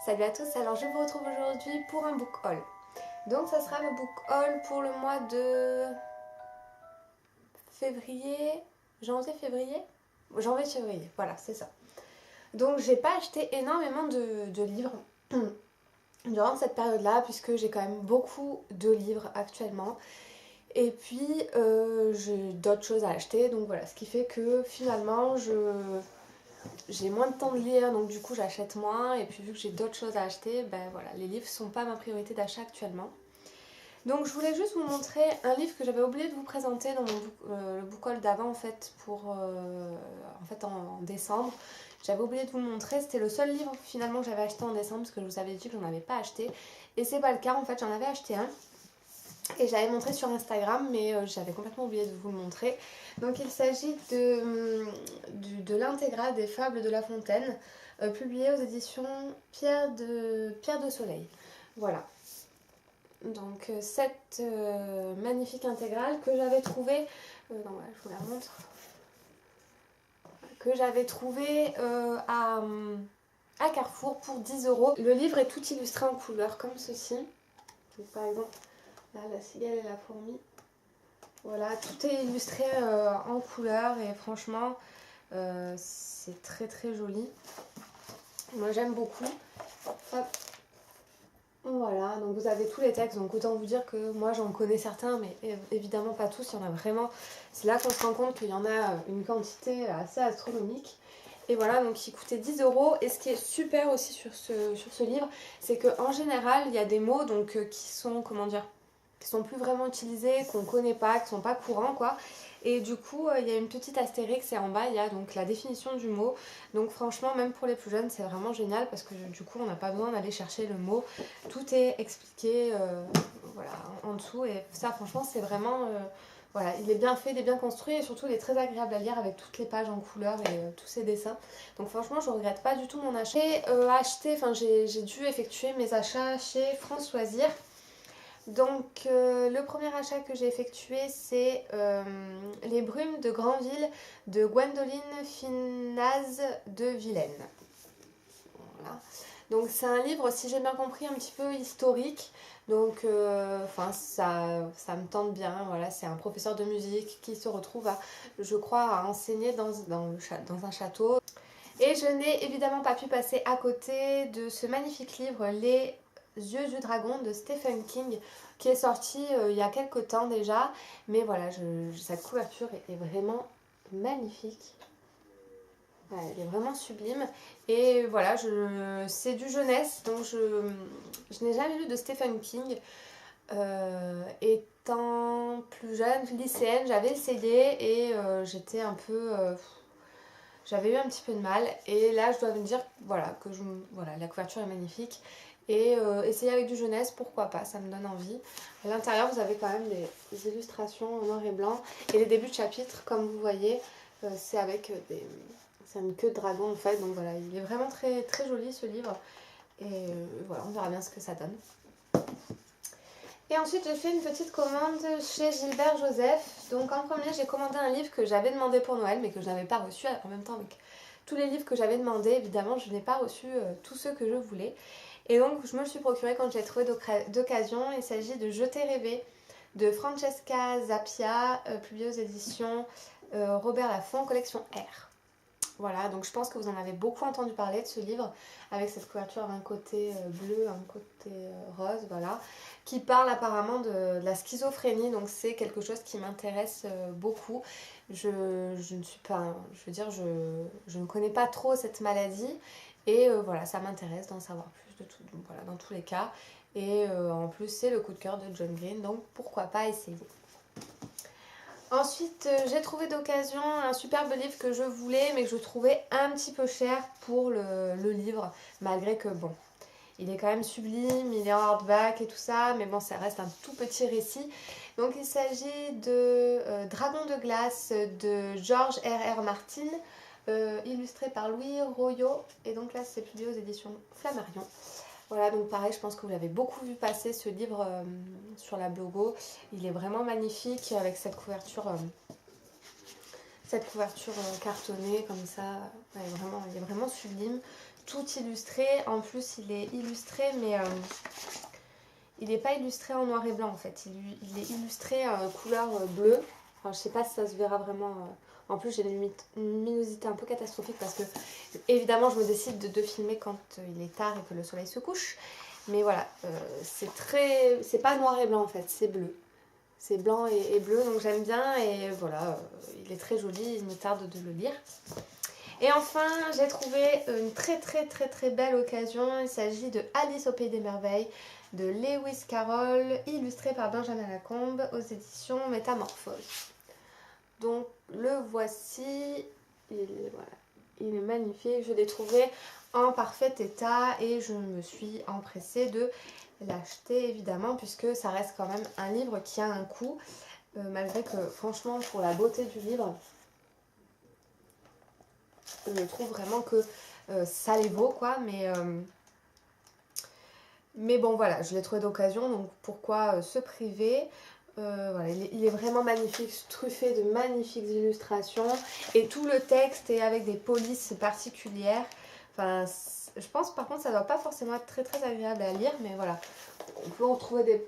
Salut à tous, alors je vous retrouve aujourd'hui pour un book haul. Donc ça sera le book haul pour le mois de février, janvier-février. Janvier-février, voilà, c'est ça. Donc j'ai pas acheté énormément de livres durant cette période-là, puisque j'ai quand même beaucoup de livres actuellement. Et puis j'ai d'autres choses à acheter, donc voilà, ce qui fait que finalement j'ai moins de temps de lire, donc du coup j'achète moins. Et puis vu que j'ai d'autres choses à acheter, ben voilà, les livres sont pas ma priorité d'achat actuellement. Donc je voulais juste vous montrer un livre que j'avais oublié de vous présenter dans le book haul d'avant en fait, en décembre. J'avais oublié de vous le montrer, c'était le seul livre finalement que j'avais acheté en décembre parce que je vous avais dit que j'en avais pas acheté. Et c'est pas le cas, en fait j'en avais acheté un. Et j'avais montré sur Instagram, mais j'avais complètement oublié de vous le montrer. Donc il s'agit de l'intégrale des Fables de La Fontaine, publié aux éditions Pierre de Soleil. Voilà. Donc cette magnifique intégrale que j'avais trouvée, voilà, je vous la montre, que j'avais trouvée à Carrefour pour 10 €. Le livre est tout illustré en couleur comme ceci. Donc, par exemple, là, la cigale et la fourmi. Voilà, tout est illustré en couleur et franchement, c'est très très joli. Moi j'aime beaucoup. Hop. Voilà, donc vous avez tous les textes, donc autant vous dire que moi j'en connais certains, mais évidemment pas tous, il y en a vraiment. C'est là qu'on se rend compte qu'il y en a une quantité assez astronomique. Et voilà, donc il coûtait 10 €. Et ce qui est super aussi sur ce livre, c'est qu'en général, il y a des mots donc, qui sont, comment dire, qui sont plus vraiment utilisés, qu'on connaît pas, qui sont pas courants quoi. Et du coup, il y a une petite astérix et en bas, il y a donc la définition du mot. Donc franchement, même pour les plus jeunes, c'est vraiment génial parce que du coup, on n'a pas besoin d'aller chercher le mot. Tout est expliqué voilà, en dessous. Et ça, franchement, c'est vraiment... voilà, il est bien fait, il est bien construit et surtout il est très agréable à lire avec toutes les pages en couleur et tous ces dessins. Donc franchement, je regrette pas du tout mon achat. J'ai dû effectuer mes achats chez France Loisirs. Donc le premier achat que j'ai effectué, c'est Les Brumes de Granville de Gwendoline Finaz de Vilaine. Voilà. Donc c'est un livre, si j'ai bien compris, un petit peu historique. Donc ça me tente bien. Voilà, c'est un professeur de musique qui se retrouve je crois, à enseigner dans un château. Et je n'ai évidemment pas pu passer à côté de ce magnifique livre, Les Yeux du Dragon de Stephen King, qui est sorti il y a quelques temps déjà. Mais voilà, cette couverture est vraiment magnifique. Voilà, elle est vraiment sublime. Et voilà, c'est du jeunesse, donc je n'ai jamais lu de Stephen King. Étant plus jeune, lycéenne, j'avais essayé et j'étais un peu... j'avais eu un petit peu de mal et là je dois me dire voilà, voilà, la couverture est magnifique et essayer avec du jeunesse, pourquoi pas, ça me donne envie. À l'intérieur vous avez quand même des illustrations en noir et blanc et les débuts de chapitres comme vous voyez c'est avec c'est une queue de dragon en fait, donc voilà, il est vraiment très, très joli ce livre et voilà, on verra bien ce que ça donne. Et ensuite j'ai fait une petite commande chez Gilbert Joseph. Donc en premier j'ai commandé un livre que j'avais demandé pour Noël mais que je n'avais pas reçu en même temps avec tous les livres que j'avais demandé. Évidemment je n'ai pas reçu tous ceux que je voulais. Et donc je me le suis procuré quand j'ai trouvé d'occasion. Il s'agit de Je t'ai rêvé de Francesca Zappia, publié aux éditions Robert Laffont, collection R. Voilà, donc je pense que vous en avez beaucoup entendu parler de ce livre, avec cette couverture un côté bleu, un côté rose, voilà, qui parle apparemment de la schizophrénie, donc c'est quelque chose qui m'intéresse beaucoup. Je ne suis pas, je veux dire, je ne connais pas trop cette maladie, et voilà, ça m'intéresse d'en savoir plus de tout, donc voilà, dans tous les cas. Et en plus, c'est le coup de cœur de John Green, donc pourquoi pas essayer. Ensuite, j'ai trouvé d'occasion un superbe livre que je voulais, mais que je trouvais un petit peu cher pour le livre, malgré que, bon, il est quand même sublime, il est en hardback et tout ça, mais bon, ça reste un tout petit récit. Donc, il s'agit de Dragon de glace de George R.R. Martin, illustré par Louis Royot, et donc là, c'est publié aux éditions Flammarion. Voilà, donc pareil, je pense que vous l'avez beaucoup vu passer ce livre sur la Blogo. Il est vraiment magnifique avec cette couverture Cette couverture cartonnée comme ça, ouais, vraiment, il est vraiment sublime. Tout illustré, en plus il est illustré mais il n'est pas illustré en noir et blanc en fait. Il est illustré couleur bleue. Enfin, je sais pas si ça se verra vraiment. En plus j'ai une luminosité un peu catastrophique parce que évidemment je me décide de filmer quand il est tard et que le soleil se couche. Mais voilà, c'est pas noir et blanc en fait, c'est bleu. C'est blanc et bleu, donc j'aime bien et voilà, il est très joli, il me tarde de le lire. Et enfin, j'ai trouvé une très belle occasion. Il s'agit de Alice au Pays des Merveilles de Lewis Carroll, illustré par Benjamin Lacombe aux éditions Métamorphose. Donc le voici, il est magnifique, je l'ai trouvé en parfait état et je me suis empressée de l'acheter évidemment puisque ça reste quand même un livre qui a un coût malgré que franchement pour la beauté du livre je trouve vraiment que ça les vaut quoi mais bon voilà je l'ai trouvé d'occasion donc pourquoi se priver. Voilà, il est vraiment magnifique, truffé de magnifiques illustrations et tout le texte est avec des polices particulières. Enfin, je pense par contre ça ne doit pas forcément être très agréable à lire, mais voilà, on peut en trouver des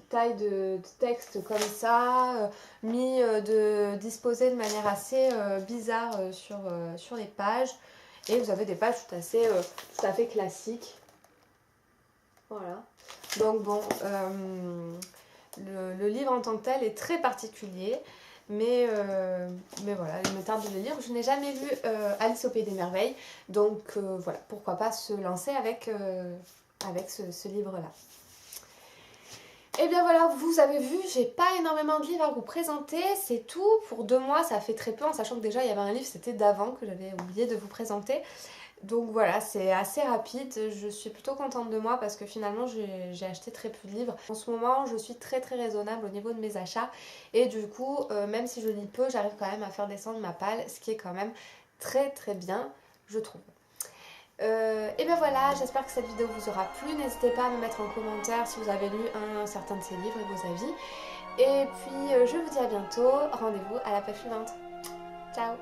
tailles de texte comme ça, disposés de manière assez bizarre sur les pages. Et vous avez des pages tout à fait classiques. Voilà. Donc bon, le livre en tant que tel est très particulier, mais voilà, il me tarde de le lire. Je n'ai jamais lu Alice au Pays des Merveilles, donc voilà, pourquoi pas se lancer avec ce livre-là. Et bien voilà, vous avez vu, j'ai pas énormément de livres à vous présenter, c'est tout. Pour 2 mois, ça fait très peu, en sachant que déjà il y avait un livre, c'était d'avant, que j'avais oublié de vous présenter. Donc voilà, c'est assez rapide, je suis plutôt contente de moi parce que finalement j'ai acheté très peu de livres. En ce moment, je suis très raisonnable au niveau de mes achats et du coup, même si je lis peu, j'arrive quand même à faire descendre ma palle, ce qui est quand même très bien, je trouve. Et bien voilà, j'espère que cette vidéo vous aura plu. N'hésitez pas à me mettre en commentaire si vous avez lu un certain de ces livres et vos avis. Et puis je vous dis à bientôt, rendez-vous à la page suivante. Ciao!